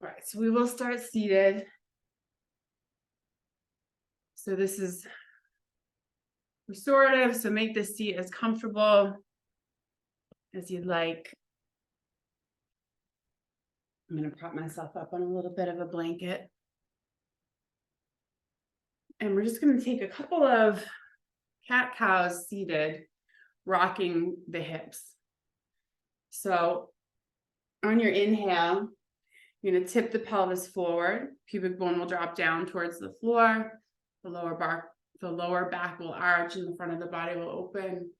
All right, so we will start seated. So this is restorative, so make the seat as comfortable as you'd like. I'm going to prop myself up on a little bit of a blanket. And we're just going to take a couple of cat-cows seated, rocking the hips. So on your inhale, you're going to tip the pelvis forward. Pubic bone will drop down towards the floor. The lower back will arch and the front of the body will open.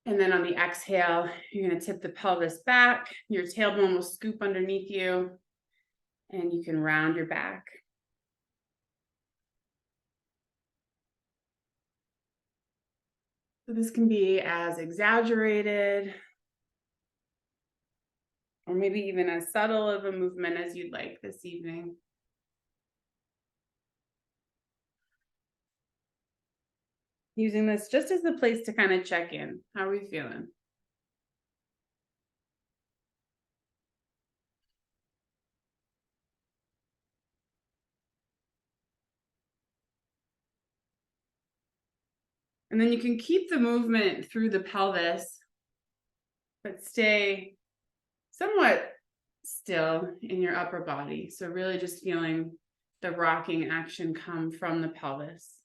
And then on the exhale, you're going to tip the pelvis back. Your tailbone will scoop underneath you and you can round your back. So this can be as exaggerated or maybe even as subtle of a movement as you'd like this evening. Using this just as the place to kind of check in. How are we feeling? And then you can keep the movement through the pelvis, but stay somewhat still in your upper body. So really just feeling the rocking action come from the pelvis.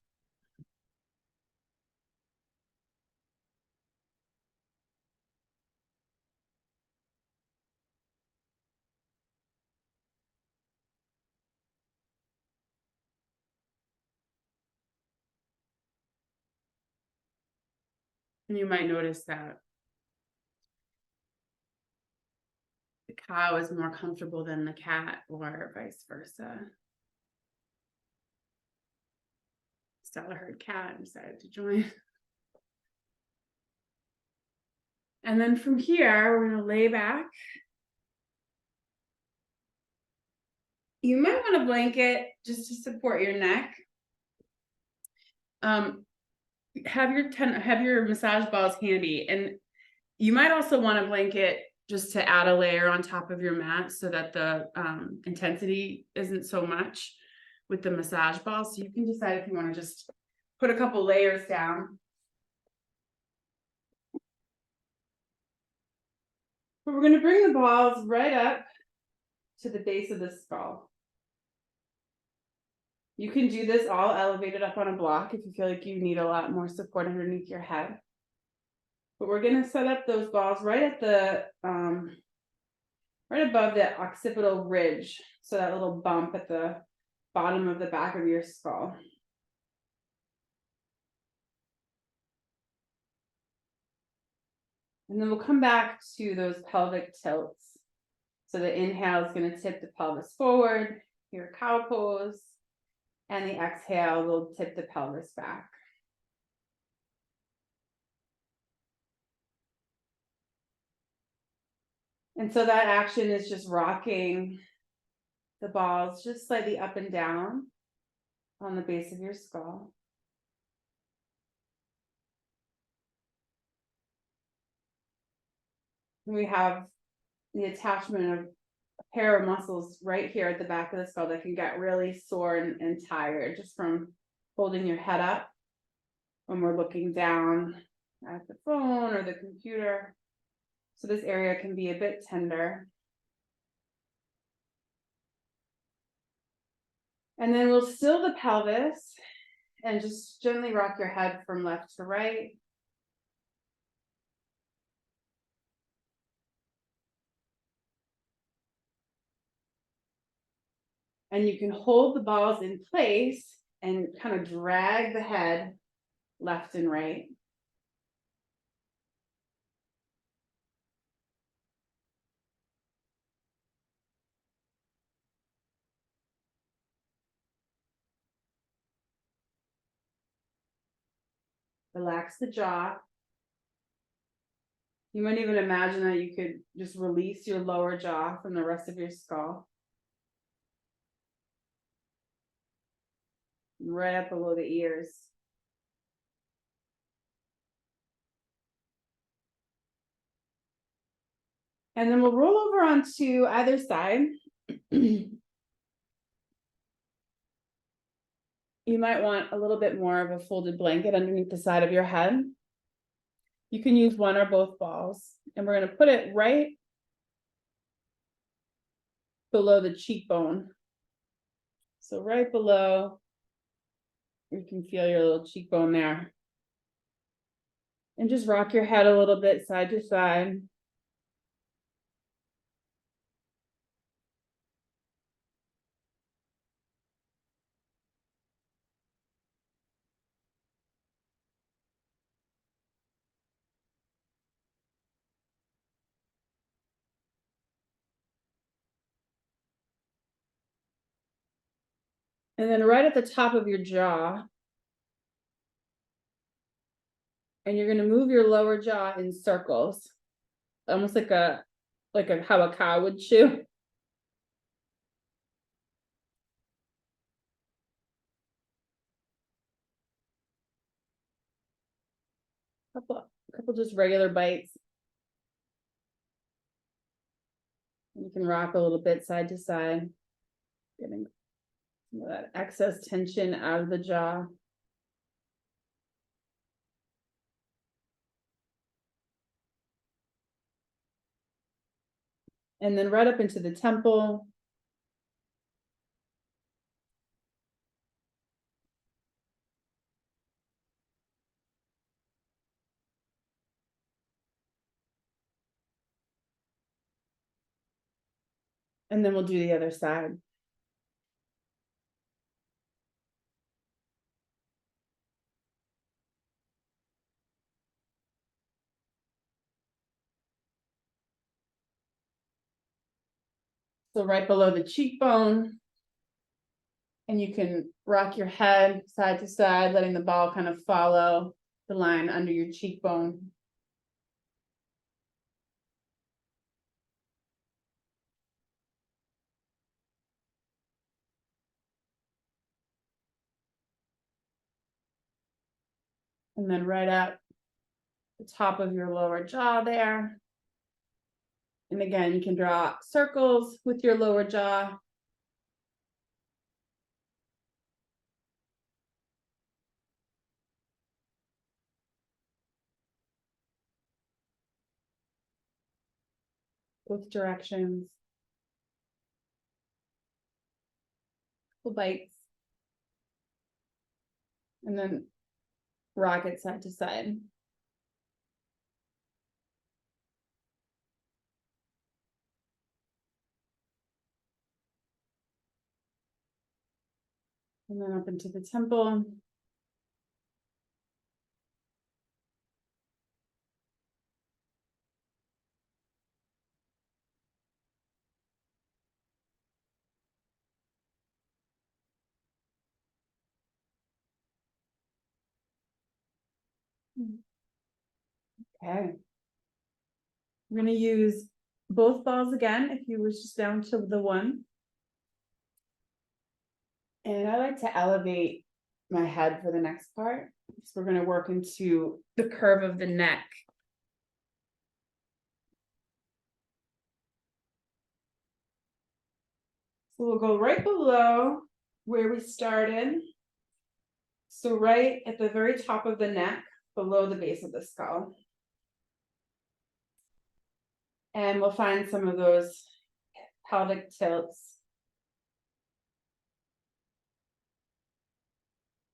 And you might notice that the cow is more comfortable than the cat or vice versa. Stella heard cat and decided to join. And then from here, we're going to lay back. You might want a blanket just to support your neck. Have your massage balls handy, and you might also want a blanket just to add a layer on top of your mat so that the intensity isn't so much with the massage ball. So you can decide if you want to just put a couple layers down. But we're going to bring the balls right up to the base of the skull. You can do this all elevated up on a block if you feel like you need a lot more support underneath your head. But we're going to set up those balls right at the right above the occipital ridge, so that little bump at the bottom of the back of your skull. And then we'll come back to those pelvic tilts. So the inhale is going to tip the pelvis forward, your cow pose, and the exhale will tip the pelvis back. And so that action is just rocking the balls just slightly up and down on the base of your skull. We have the attachment of a pair of muscles right here at the back of the skull that can get really sore and tired just from holding your head up when we're looking down at the phone or the computer. So this area can be a bit tender. And then we'll still the pelvis and just gently rock your head from left to right. And you can hold the balls in place and kind of drag the head left and right. Relax the jaw. You might even imagine that you could just release your lower jaw from the rest of your skull. Right up below the ears. And then we'll roll over onto either side. You might want a little bit more of a folded blanket underneath the side of your head. You can use one or both balls, and we're going to put it right below the cheekbone. So right below, you can feel your little cheekbone there. And just rock your head a little bit side to side. And then right at the top of your jaw, and you're going to move your lower jaw in circles, almost like how a cow would chew. Couple just regular bites. You can rock a little bit side to side, getting some of that excess tension out of the jaw. And then right up into the temple. And then we'll do the other side. So right below the cheekbone, and you can rock your head side to side, letting the ball kind of follow the line under your cheekbone. And then right up the top of your lower jaw there. And again, you can draw circles with your lower jaw. Both directions. Couple bites. And then rock it side to side. And then up into the temple. Okay. We're going to use both balls again if you wish just down to the one. And I like to elevate my head for the next part. So we're going to work into the curve of the neck. So we'll go right below where we started. So right at the very top of the neck, below the base of the skull. And we'll find some of those pelvic tilts.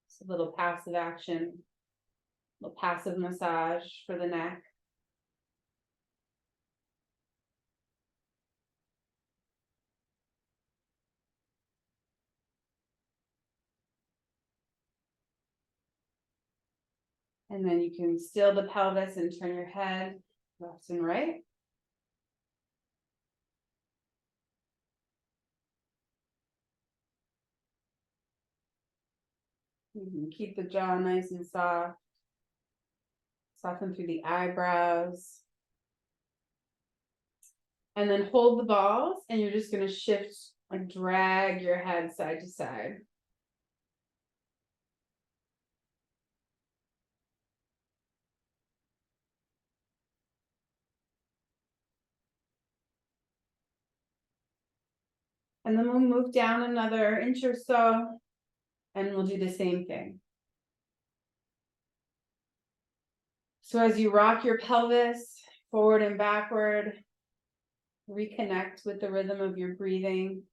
It's a little passive action, a little passive massage for the neck. And then you can still the pelvis and turn your head left and right. You can keep the jaw nice and soft. Soften through the eyebrows. And then hold the balls, and you're just going to shift, like drag your head side to side. And then we'll move down another inch or so, and we'll do the same thing. So as you rock your pelvis forward and backward, reconnect with the rhythm of your breathing.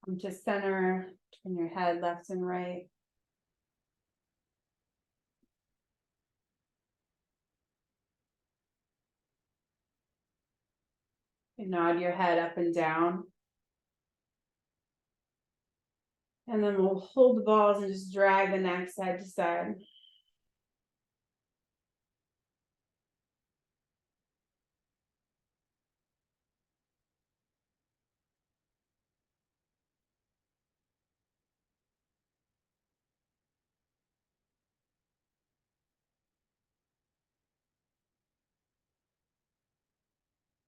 Come to center, turn your head left and right. And nod your head up and down. And then we'll hold the balls and just drag the neck side to side.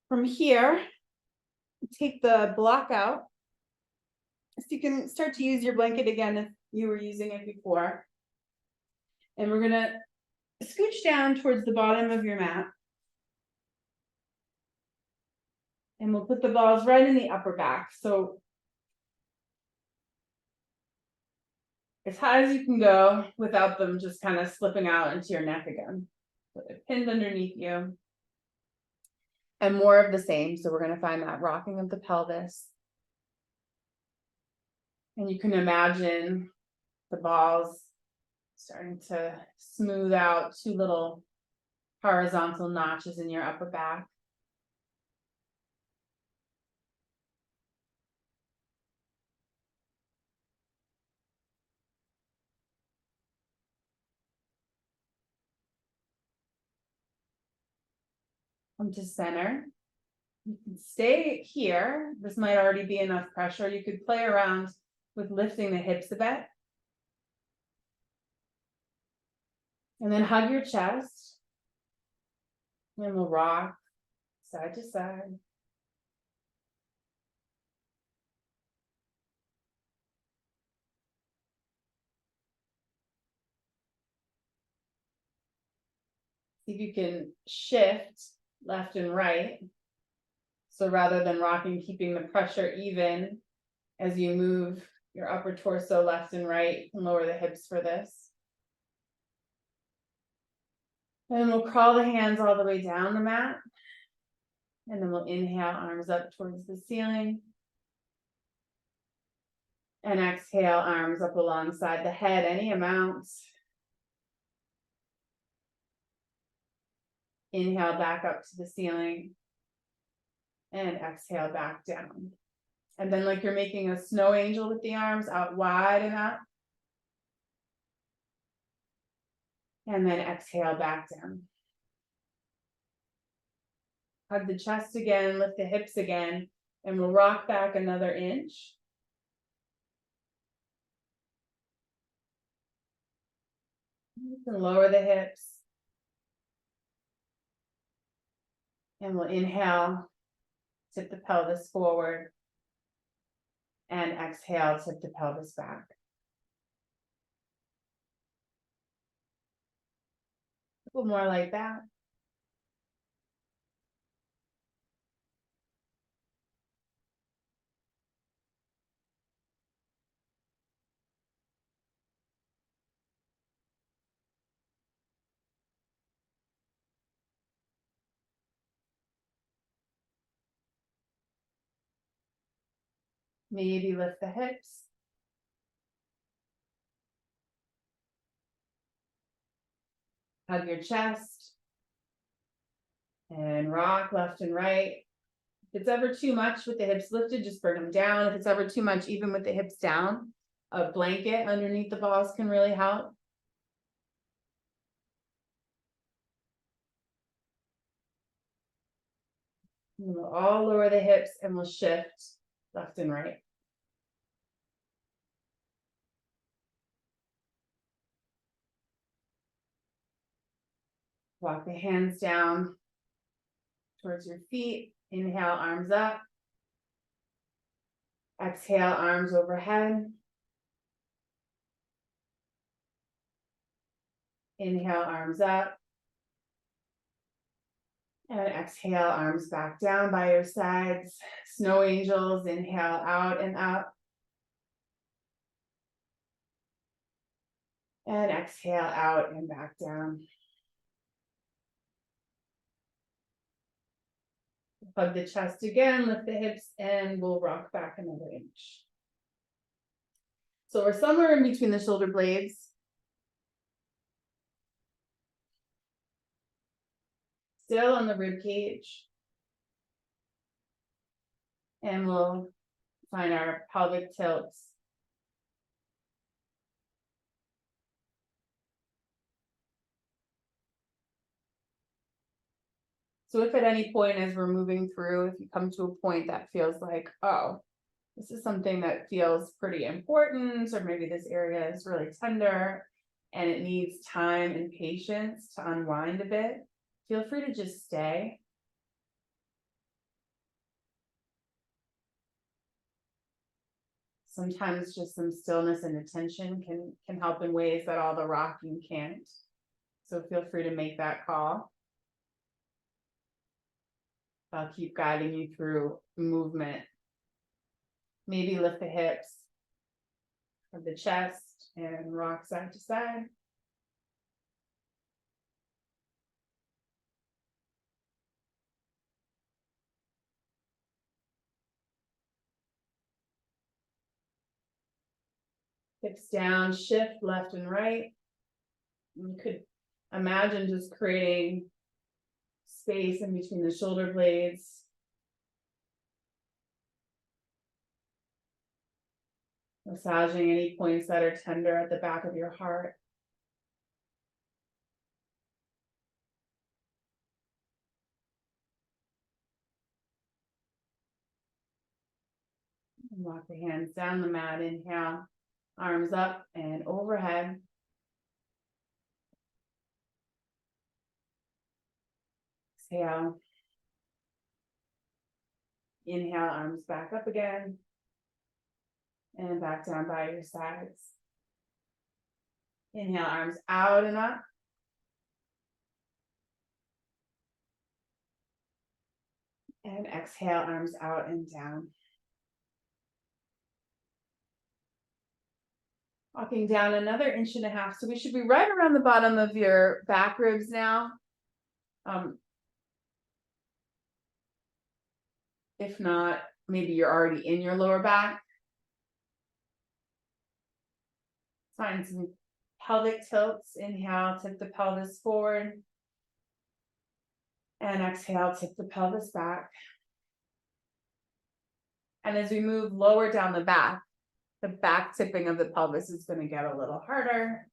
From here, take the block out. So you can start to use your blanket again if you were using it before. And we're gonna scooch down towards the bottom of your mat. And we'll put the balls right in the upper back. So as high as you can go without them just kind of slipping out into your neck again. So they're pinned underneath you. And more of the same. So we're going to find that rocking of the pelvis. And you can imagine the balls starting to smooth out 2 little horizontal notches in your upper back. Come to center. You can stay here. This might already be enough pressure. You could play around with lifting the hips a bit. And then hug your chest. And we'll rock side to side. See if you can shift left and right. So rather than rocking, keeping the pressure even as you move your upper torso left and right, you can lower the hips for this. And we'll crawl the hands all the way down the mat. And then we'll inhale, arms up towards the ceiling. And exhale, arms up alongside the head, any amount. Inhale back up to the ceiling. And exhale back down. And then like you're making a snow angel with the arms out wide and up. And then exhale back down. Hug the chest again, lift the hips again, and we'll rock back another inch. You can lower the hips. And we'll inhale, tip the pelvis forward. And exhale, tip the pelvis back. A little more like that. Maybe lift the hips. Hug your chest. And rock left and right. If it's ever too much with the hips lifted, just bring them down. If it's ever too much, even with the hips down, a blanket underneath the balls can really help. And we'll all lower the hips and we'll shift left and right. Walk the hands down towards your feet. Inhale, arms up. Exhale, arms overhead. Inhale, arms up. And exhale, arms back down by your sides. Snow angels, inhale out and up. And exhale out and back down. Hug the chest again, lift the hips, and we'll rock back another inch. So we're somewhere in between the shoulder blades. Still on the rib cage. And we'll find our pelvic tilts. So if at any point as we're moving through, if you come to a point that feels like, oh, this is something that feels pretty important, or maybe this area is really tender and it needs time and patience to unwind a bit, feel free to just stay. Sometimes just some stillness and attention can help in ways that all the rocking can't. So feel free to make that call. I'll keep guiding you through movement. Maybe lift the hips of the chest and rock side to side. Hips down, shift left and right. You could imagine just creating space in between the shoulder blades. Massaging any points that are tender at the back of your heart. And walk the hands down the mat, inhale, arms up and overhead. Exhale. Inhale, arms back up again. And back down by your sides. Inhale, arms out and up. And exhale, arms out and down. Walking down another 1.5 inches. So we should be right around the bottom of your back ribs now. If not, maybe you're already in your lower back. Find some pelvic tilts. Inhale, tip the pelvis forward. And exhale, tip the pelvis back. And as we move lower down the back tipping of the pelvis is going to get a little harder.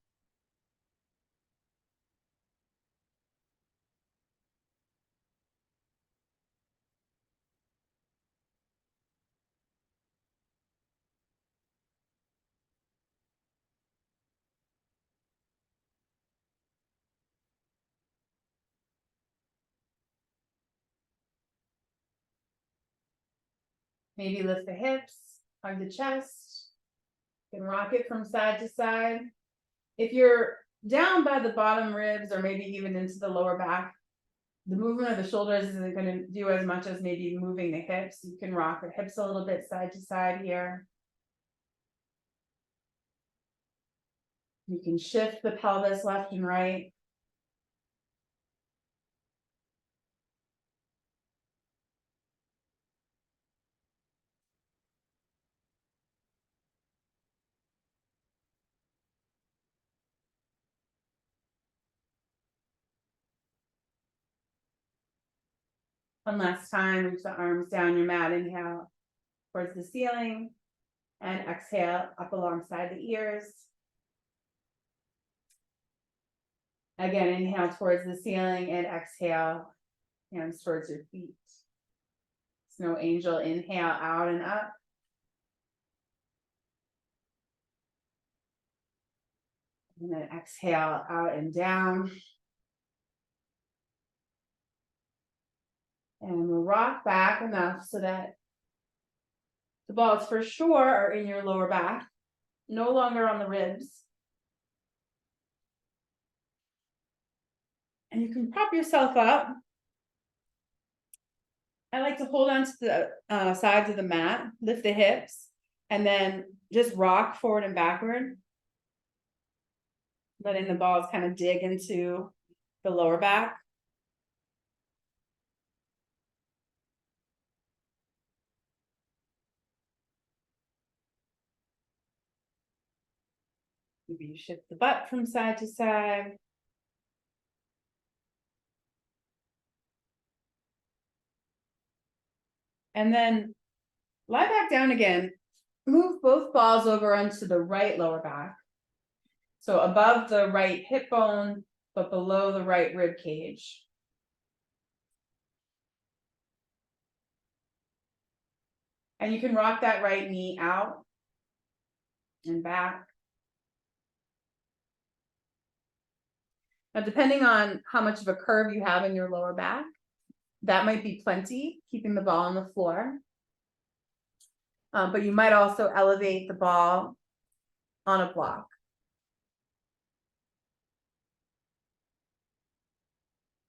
Maybe lift the hips, hug the chest. You can rock it from side to side. If you're down by the bottom ribs or maybe even into the lower back, the movement of the shoulders isn't going to do as much as maybe moving the hips. You can rock the hips a little bit side to side here. You can shift the pelvis left and right. One last time, reach the arms down your mat, inhale towards the ceiling, and exhale up alongside the ears. Again, inhale towards the ceiling and exhale, hands towards your feet. Snow angel, inhale out and up. And then exhale out and down. And we'll rock back enough so that the balls for sure are in your lower back, no longer on the ribs. And you can prop yourself up. I like to hold on to the sides of the mat, lift the hips, and then just rock forward and backward, letting the balls kind of dig into the lower back. Maybe you shift the butt from side to side. And then lie back down again. Move both balls over onto the right lower back. So above the right hip bone, but below the right rib cage. And you can rock that right knee out and back. Now, depending on how much of a curve you have in your lower back, that might be plenty, keeping the ball on the floor. But you might also elevate the ball on a block.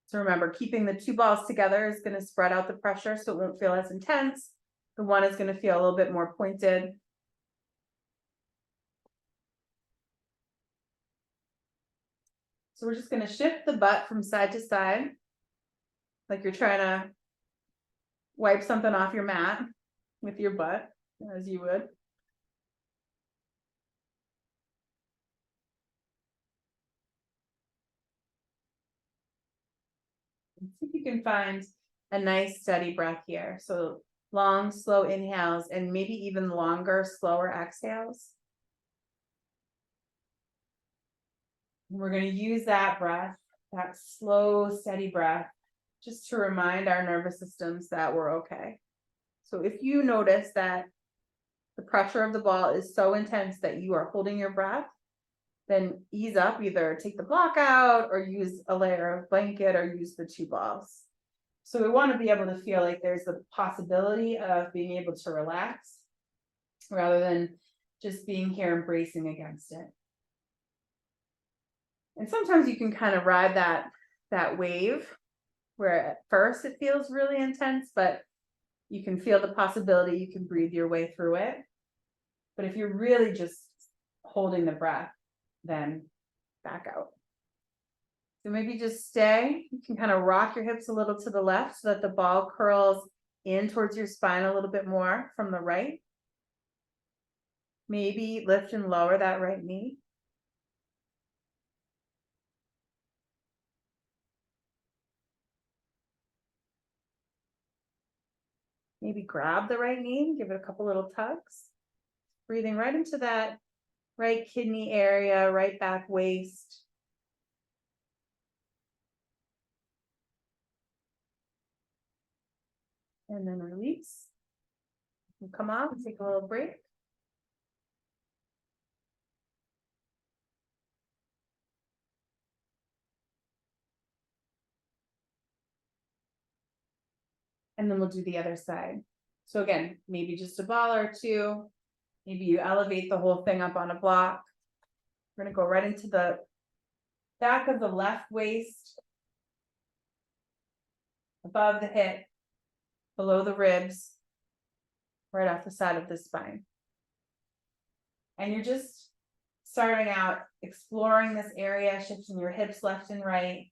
So remember, keeping the two balls together is going to spread out the pressure so it won't feel as intense. The one is going to feel a little bit more pointed. So we're just going to shift the butt from side to side, like you're trying to wipe something off your mat with your butt, as you would. See if you can find a nice steady breath here. So long, slow inhales and maybe even longer, slower exhales. And we're going to use that breath, that slow, steady breath, just to remind our nervous systems that we're okay. So if you notice that the pressure of the ball is so intense that you are holding your breath, then ease up, either take the block out or use a layer of blanket or use the two balls. So we want to be able to feel like there's the possibility of being able to relax rather than just being here and bracing against it. And sometimes you can kind of ride that wave where at first it feels really intense, but you can feel the possibility you can breathe your way through it. But if you're really just holding the breath, then back out. So maybe just stay. You can kind of rock your hips a little to the left so that the ball curls in towards your spine a little bit more from the right. Maybe lift and lower that right knee. Maybe grab the right knee, give it a couple little tugs. Breathing right into that right kidney area, right back waist. And then release. And come on, take a little break. And then we'll do the other side. So again, maybe just a ball or two. Maybe you elevate the whole thing up on a block. We're going to go right into the back of the left waist, above the hip, below the ribs, right off the side of the spine. And you're just starting out exploring this area, shifting your hips left and right.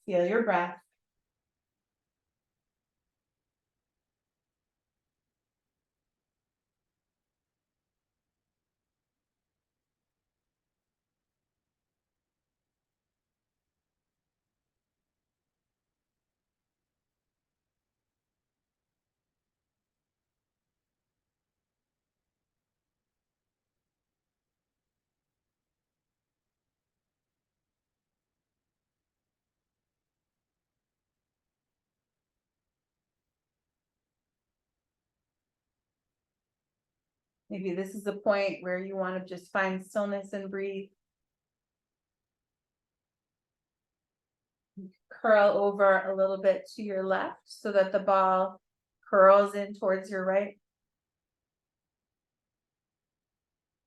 Feel your breath. Maybe this is the point where you want to just find stillness and breathe. curl over a little bit to your left so that the ball curls in towards your right.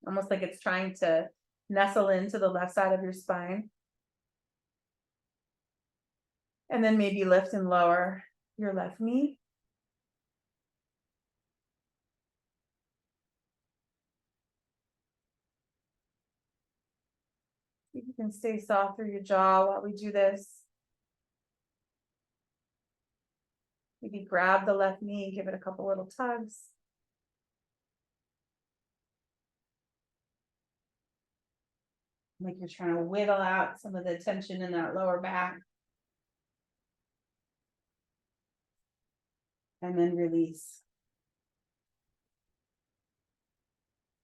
Almost like it's trying to nestle into the left side of your spine. And then maybe lift and lower your left knee. You can stay soft through your jaw while we do this. Maybe grab the left knee, give it a couple little tugs. Like you're trying to whittle out some of the tension in that lower back. And then release.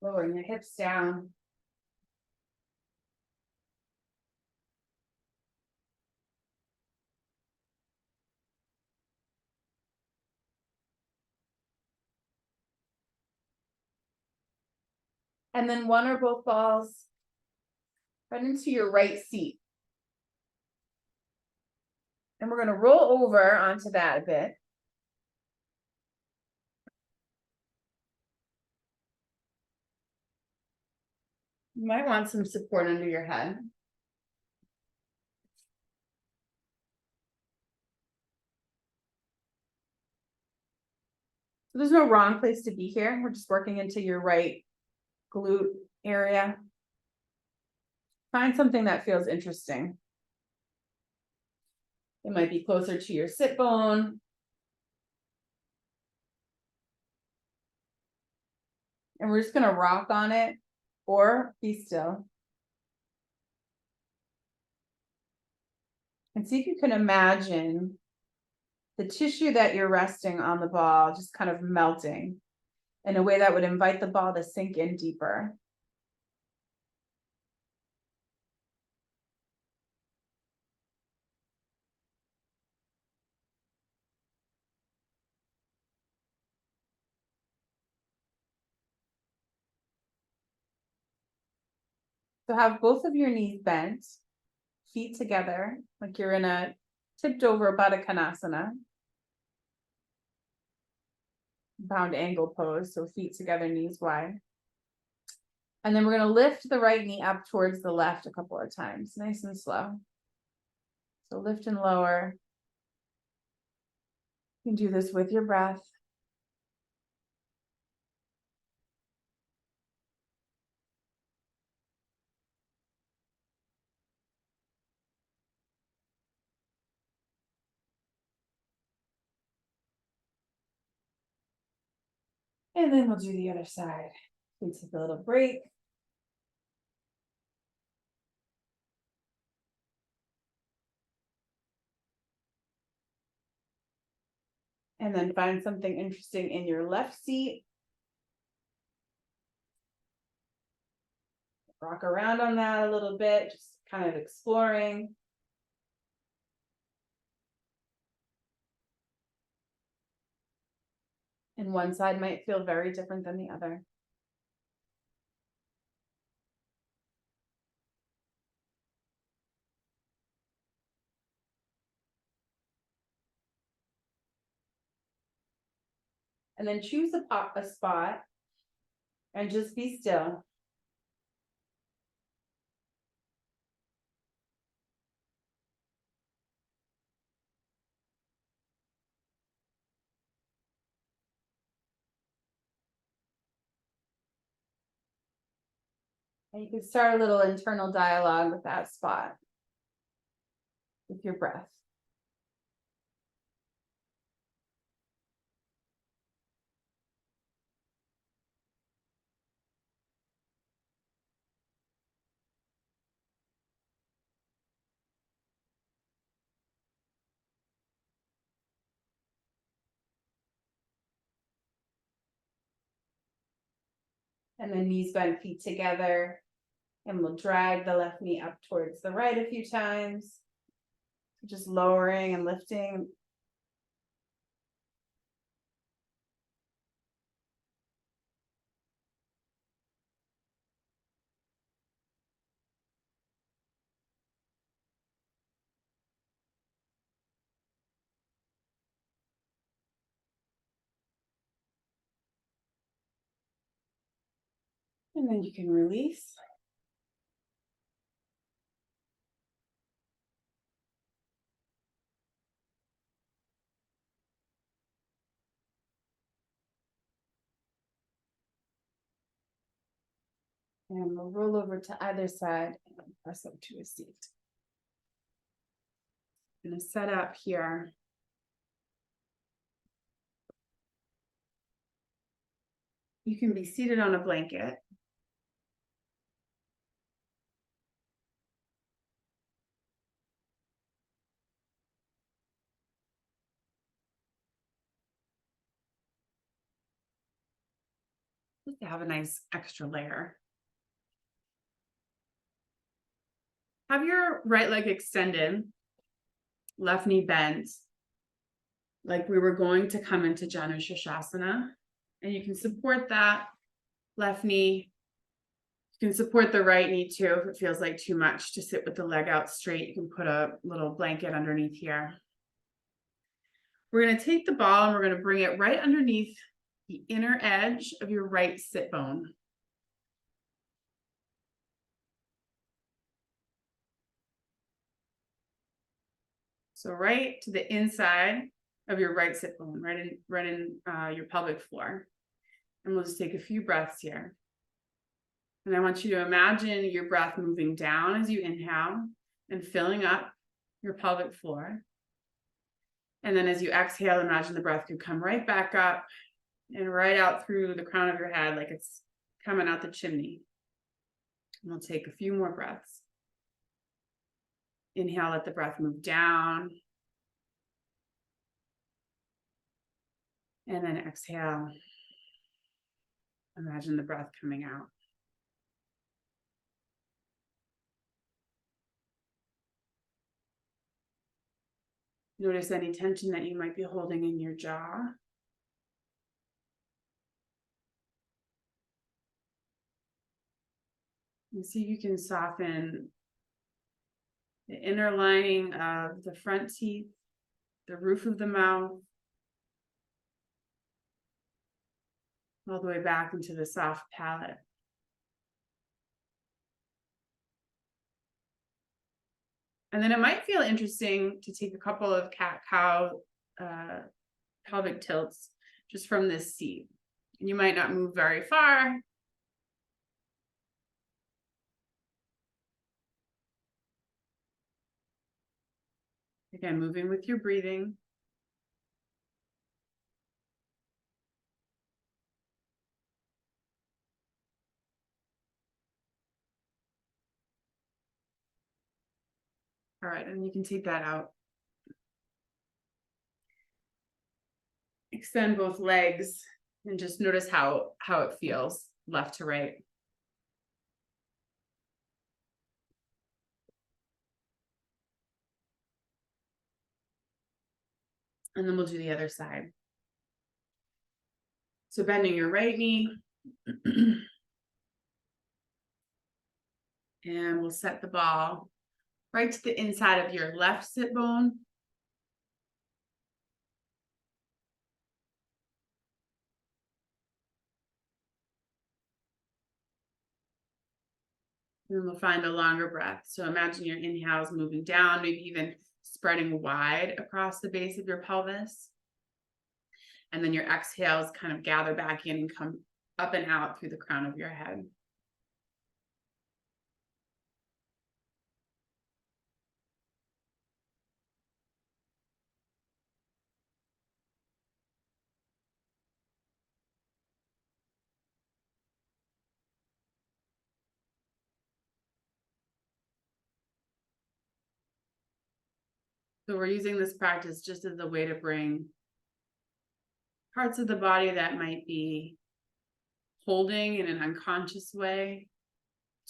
Lowering your hips down. And then one or both balls run into your right seat. And we're going to roll over onto that a bit. You might want some support under your head. So there's no wrong place to be here. We're just working into your right glute area. Find something that feels interesting. It might be closer to your sit bone. And we're just going to rock on it or be still. And see if you can imagine the tissue that you're resting on the ball just kind of melting in a way that would invite the ball to sink in deeper. So have both of your knees bent, feet together, like you're in a tipped over Baddha Konasana. Bound angle pose, so feet together, knees wide. And then we're going to lift the right knee up towards the left a couple of times, nice and slow. So lift and lower. You can do this with your breath. And then we'll do the other side. We take a little break. And then find something interesting in your left seat. Rock around on that a little bit, just kind of exploring. And one side might feel very different than the other. And then choose a spot and just be still. And you can start a little internal dialogue with that spot, with your breath. And then knees bent, feet together. And we'll drag the left knee up towards the right a few times. Just lowering and lifting. And then you can release. And we'll roll over to either side and press up to a seat. I'm gonna set up here. You can be seated on a blanket. Just to have a nice extra layer. Have your right leg extended, left knee bent, like we were going to come into Janu Shirshasana. And you can support that left knee. You can support the right knee too if it feels like too much to sit with the leg out straight. You can put a little blanket underneath here. We're going to take the ball and we're going to bring it right underneath the inner edge of your right sit bone. So right to the inside of your right sit bone, right in your pelvic floor. And we'll just take a few breaths here. And I want you to imagine your breath moving down as you inhale and filling up your pelvic floor. And then as you exhale, imagine the breath could come right back up and right out through the crown of your head like it's coming out the chimney. And we'll take a few more breaths. Inhale, let the breath move down. And then exhale. Imagine the breath coming out. Notice any tension that you might be holding in your jaw. And see if you can soften the inner lining of the front teeth, the roof of the mouth, all the way back into the soft palate. And then it might feel interesting to take a couple of cat-cow pelvic tilts just from this seat. And you might not move very far. Again, moving with your breathing. All right, and you can take that out. Extend both legs and just notice how it feels left to right. And then we'll do the other side. So bending your right knee. And we'll set the ball right to the inside of your left sit bone. And then we'll find a longer breath. So imagine your inhales moving down, maybe even spreading wide across the base of your pelvis. And then your exhales kind of gather back in and come up and out through the crown of your head. So we're using this practice just as a way to bring parts of the body that might be holding in an unconscious way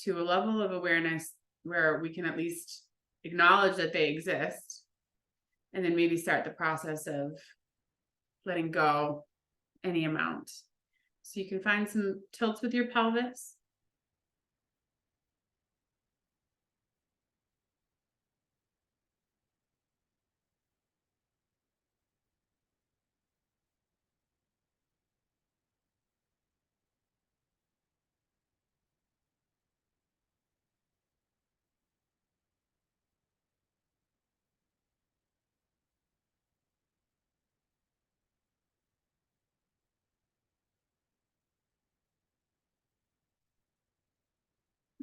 to a level of awareness where we can at least acknowledge that they exist, and then maybe start the process of letting go any amount. So you can find some tilts with your pelvis.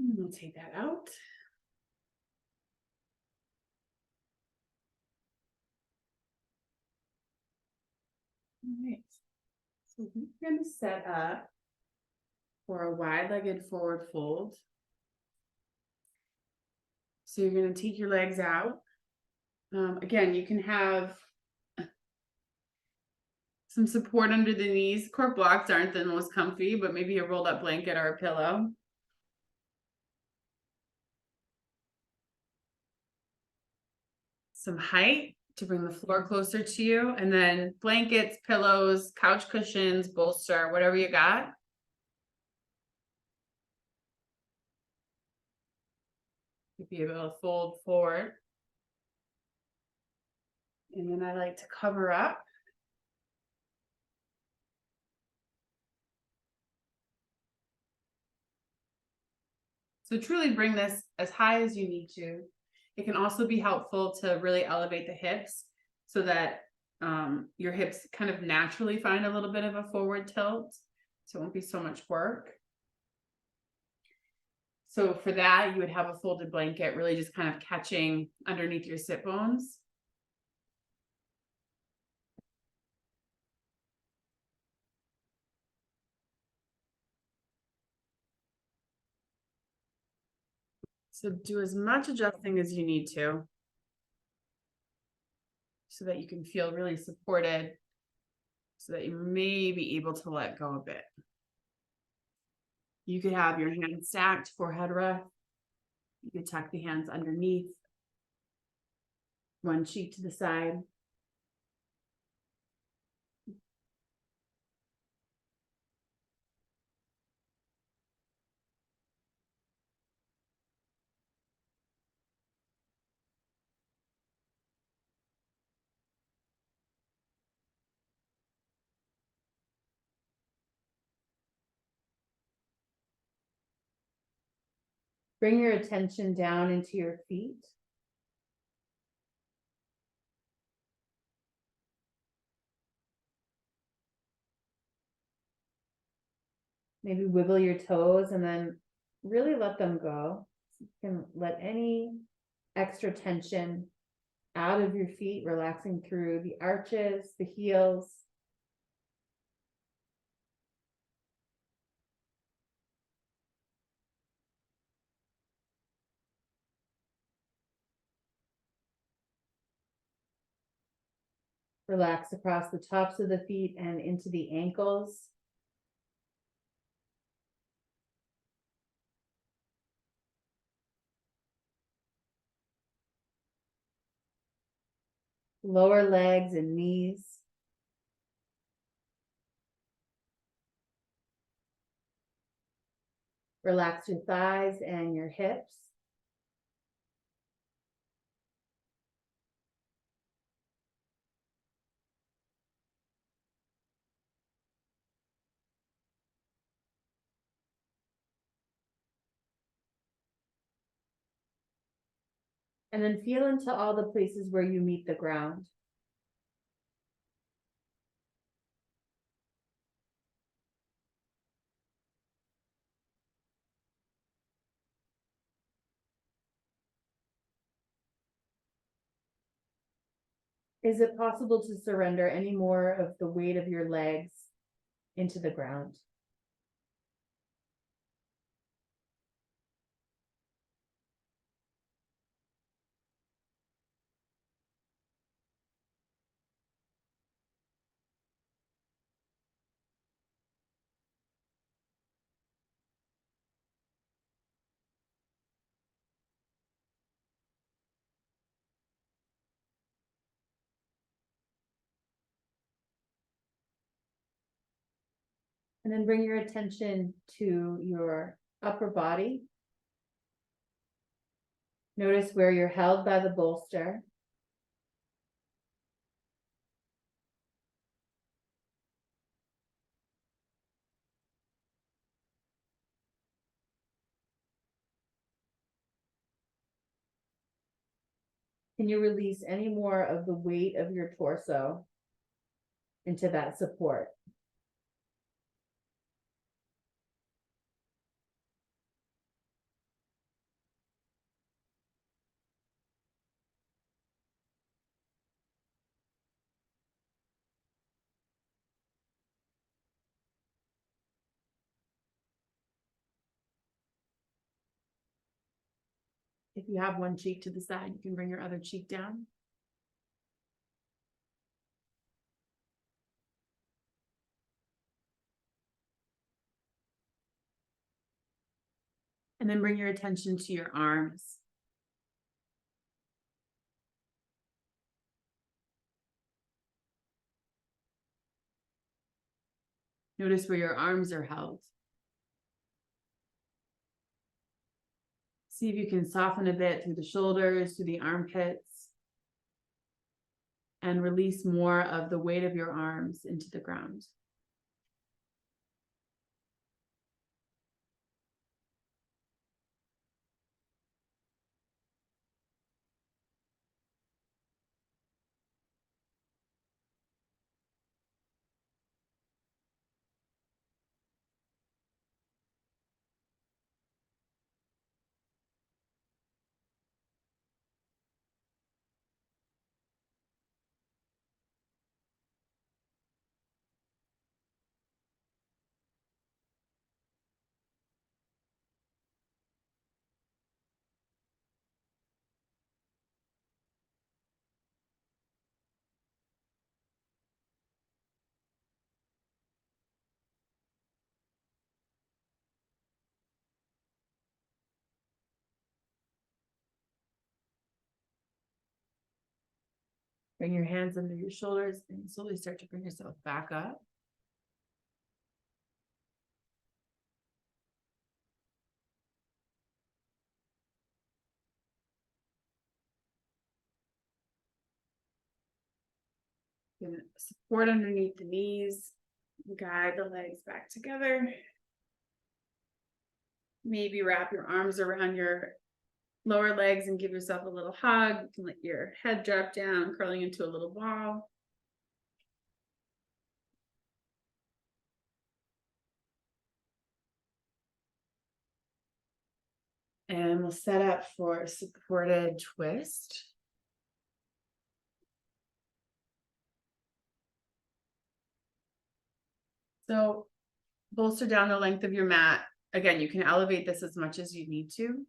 We'll take that out. All right. So we're going to set up for a wide-legged forward fold. So you're going to take your legs out. Again, you can have some support under the knees. Cork blocks aren't the most comfy, but maybe a rolled up blanket or a pillow. Some height to bring the floor closer to you, and then blankets, pillows, couch cushions, bolster, whatever you got. You'd be able to fold forward. And then I like to cover up. So truly bring this as high as you need to. It can also be helpful to really elevate the hips so that your hips kind of naturally find a little bit of a forward tilt. So it won't be so much work. So for that, you would have a folded blanket really just kind of catching underneath your sit bones. So do as much adjusting as you need to so that you can feel really supported, so that you may be able to let go a bit. You could have your hands stacked, forehead rest. You could tuck the hands underneath, one cheek to the side. Bring your attention down into your feet. Maybe wiggle your toes and then really let them go. You can let any extra tension out of your feet, relaxing through the arches, the heels. Relax across the tops of the feet and into the ankles. Lower legs and knees. Relax your thighs and your hips. And then feel into all the places where you meet the ground. Is it possible to surrender any more of the weight of your legs into the ground? And then bring your attention to your upper body. Notice where you're held by the bolster. Can you release any more of the weight of your torso into that support? If you have one cheek to the side, you can bring your other cheek down. And then bring your attention to your arms. Notice where your arms are held. See if you can soften a bit through the shoulders, through the armpits, and release more of the weight of your arms into the ground. Bring your hands under your shoulders and slowly start to bring yourself back up. Gonna support underneath the knees, guide the legs back together. Maybe wrap your arms around your lower legs and give yourself a little hug. You can let your head drop down, curling into a little ball. And we'll set up for supported twist. So bolster down the length of your mat. Again, you can elevate this as much as you need to.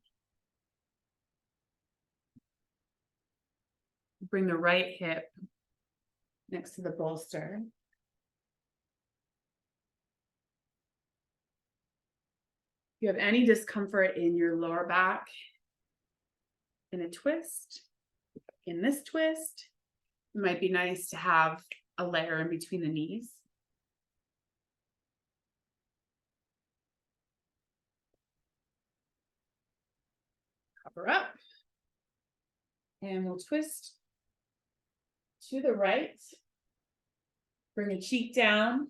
Bring the right hip next to the bolster. If you have any discomfort in your lower back, in a twist, in this twist, it might be nice to have a layer in between the knees. Cover up. And we'll twist to the right. Bring a cheek down.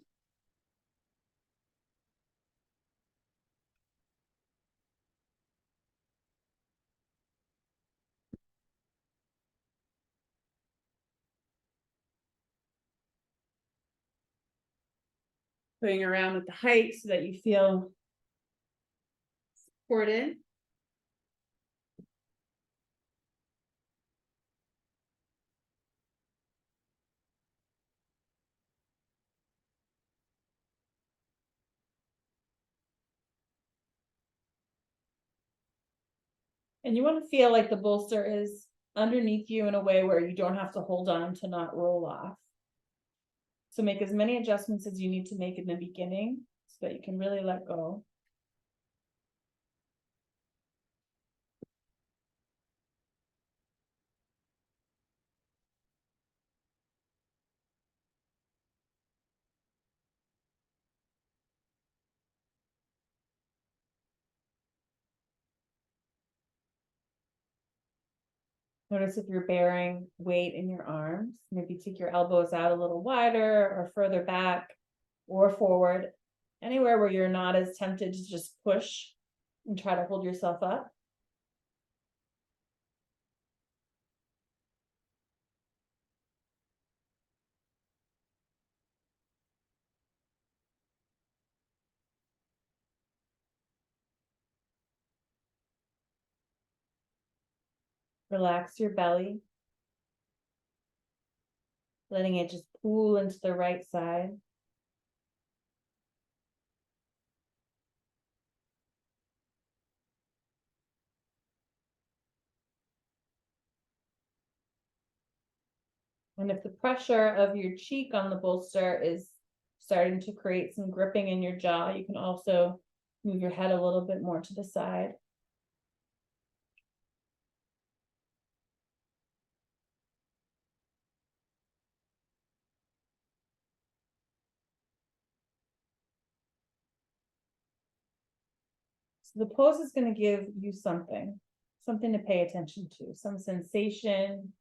Playing around with the height so that you feel supported. And you want to feel like the bolster is underneath you in a way where you don't have to hold on to not roll off. So make as many adjustments as you need to make in the beginning so that you can really let go. Notice if you're bearing weight in your arms, maybe take your elbows out a little wider or further back or forward, anywhere where you're not as tempted to just push and try to hold yourself up. Relax your belly, letting it just pull into the right side. And if the pressure of your cheek on the bolster is starting to create some gripping in your jaw, you can also move your head a little bit more to the side. So the pose is going to give you something to pay attention to, some sensation.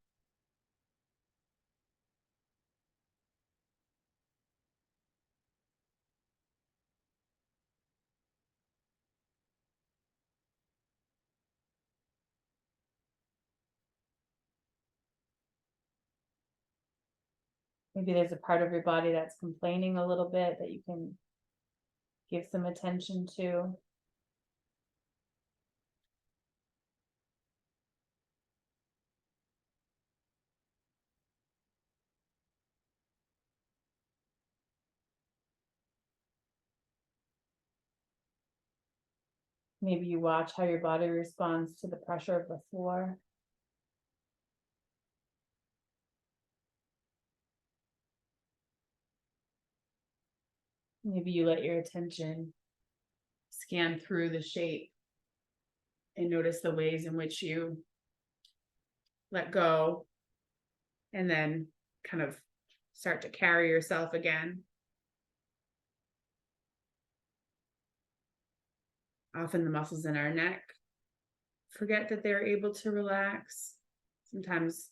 Maybe there's a part of your body that's complaining a little bit that you can give some attention to. Maybe you watch how your body responds to the pressure of the floor. Maybe you let your attention Scan through the shape and notice the ways in which you let go and then kind of start to carry yourself again. Often the muscles in our neck forget that they're able to relax. Sometimes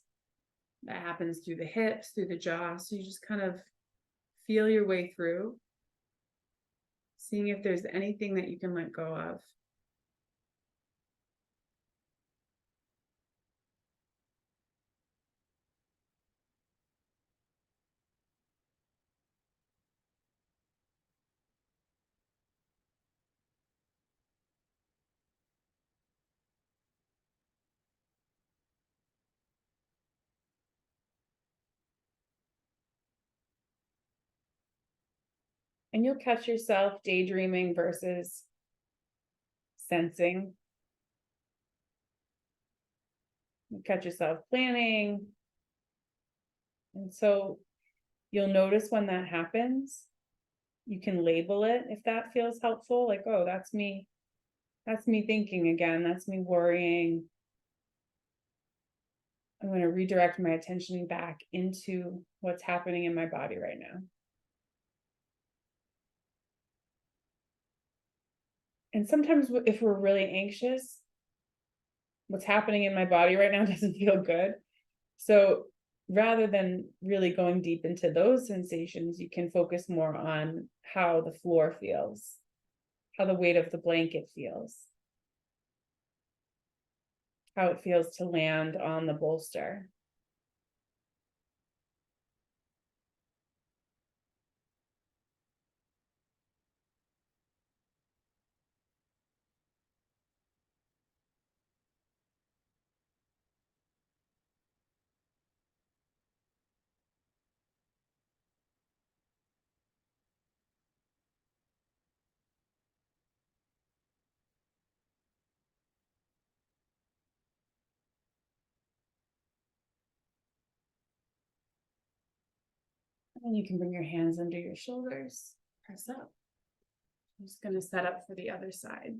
that happens through the hips, through the jaw. So you just kind of feel your way through, seeing if there's anything that you can let go of. And you'll catch yourself daydreaming versus sensing. You catch yourself planning. And so you'll notice when that happens. You can label it if that feels helpful. Like, oh, that's me. That's me thinking again. That's me worrying. I'm going to redirect my attention back into what's happening in my body right now. And sometimes if we're really anxious, what's happening in my body right now doesn't feel good. So rather than really going deep into those sensations, you can focus more on how the floor feels, how the weight of the blanket feels, how it feels to land on the bolster. And you can bring your hands under your shoulders, press up. I'm just going to set up for the other side.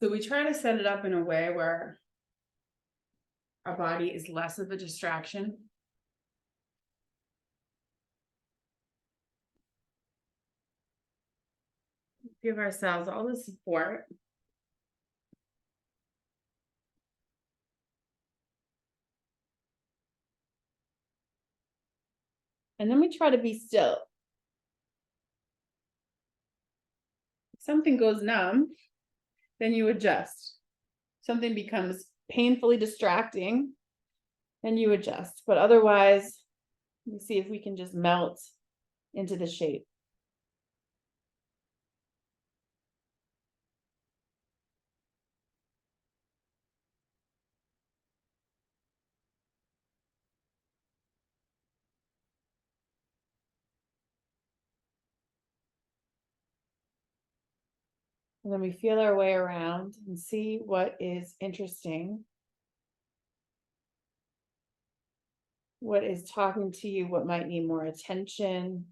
So we try to set it up in a way where our body is less of a distraction. Give ourselves all the support. And then we try to be still. If something goes numb, then you adjust. Something becomes painfully distracting, and you adjust. But otherwise, let me see if we can just melt into the shape. And then we feel our way around and see what is interesting. What is talking to you, what might need more attention.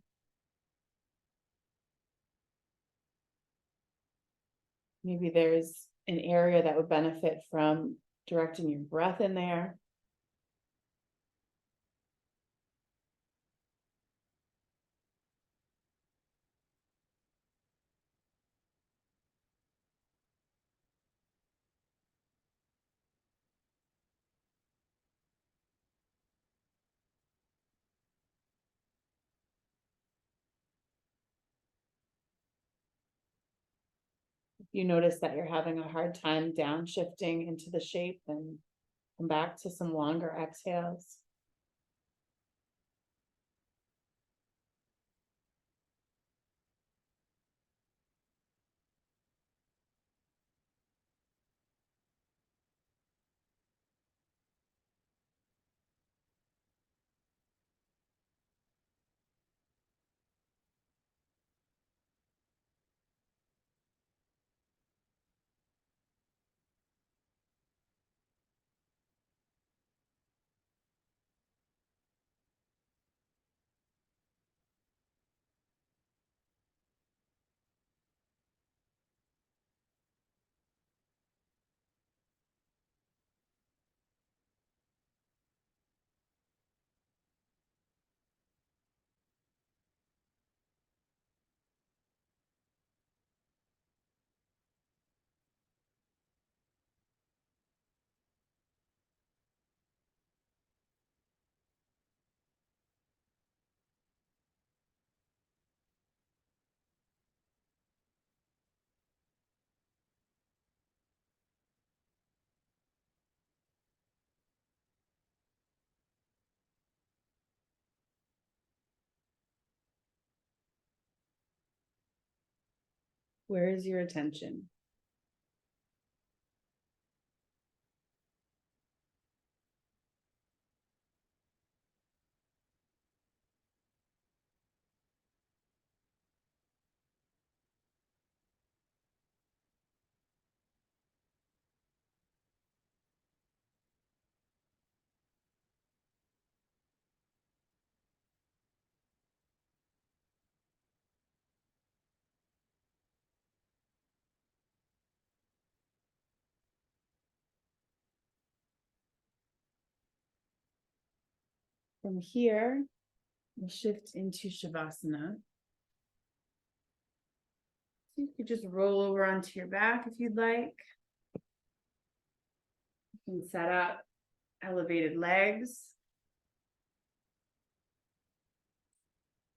Maybe there's an area that would benefit from directing your breath in there. If you notice that you're having a hard time downshifting into the shape, then come back to some longer exhales. Where is your attention? From here, we'll shift into Shavasana. So you could just roll over onto your back if you'd like. You can set up elevated legs.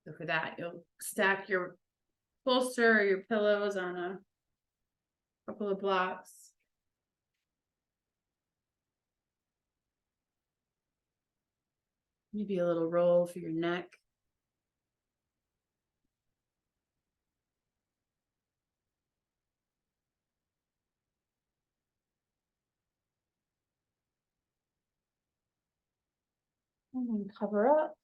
So for that, you'll stack your bolster or your pillows on a couple of blocks. Maybe a little roll for your neck. And then cover up.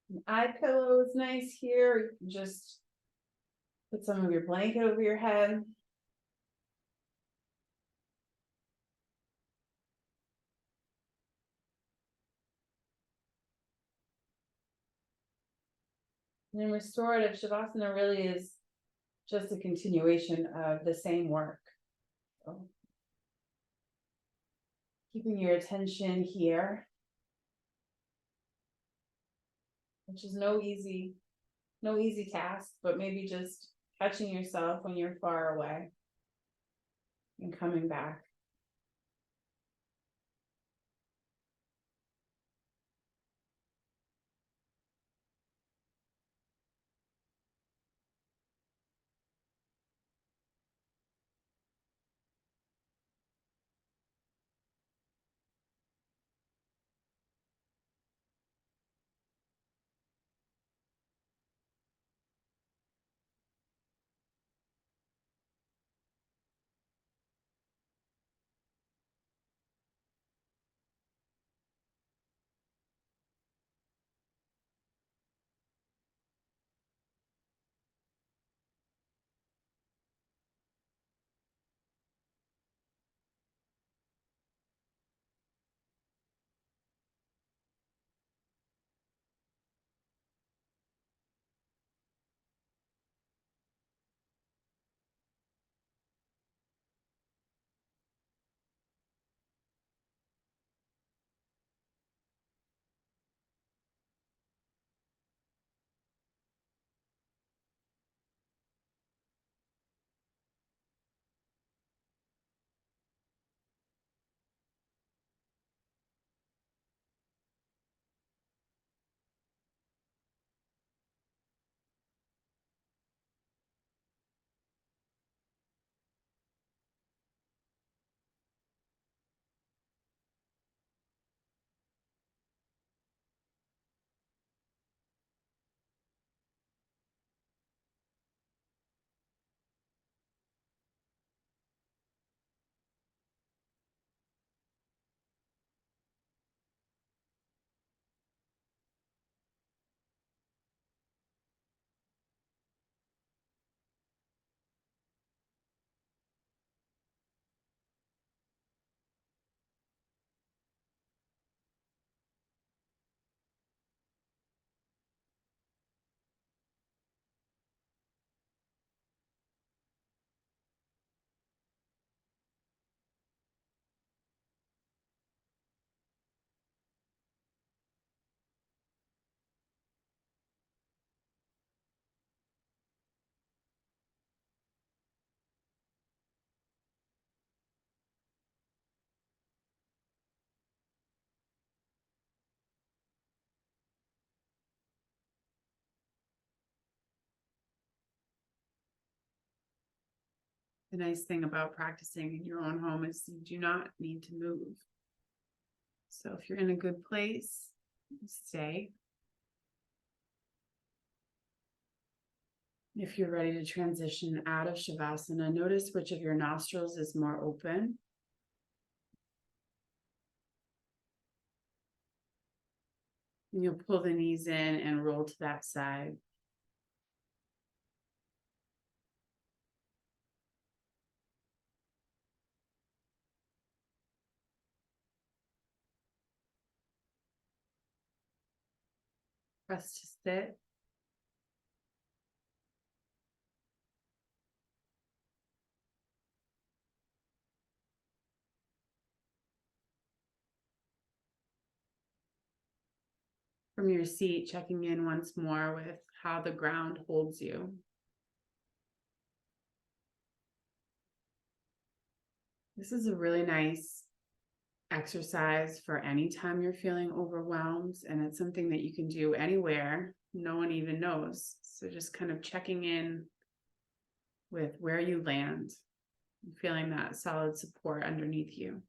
An eye pillow is nice here. You can just put some of your blanket over your head. And then restorative Shavasana really is just a continuation of the same work. So, keeping your attention here, which is no easy task, but maybe just catching yourself when you're far away and coming back. The nice thing about practicing in your own home is you do not need to move. So if you're in a good place, stay. If you're ready to transition out of Shavasana, notice which of your nostrils is more open. And you'll pull the knees in and roll to that side. Press to sit. From your seat, checking in once more with how the ground holds you. This is a really nice exercise for any time you're feeling overwhelmed, and it's something that you can do anywhere. No one even knows. So just kind of checking in with where you land, and feeling that solid support underneath you.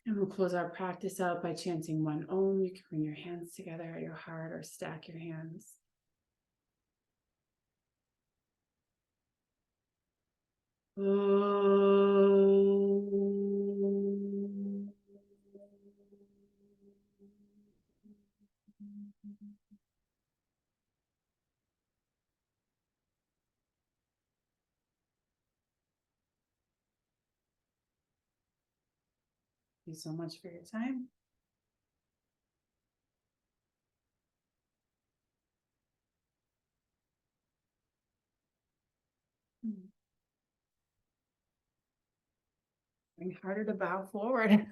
And we'll close our practice out by chanting one Om. You can bring your hands together at your heart or stack your hands. Om. Thank you so much for your time. Harder to bow forward.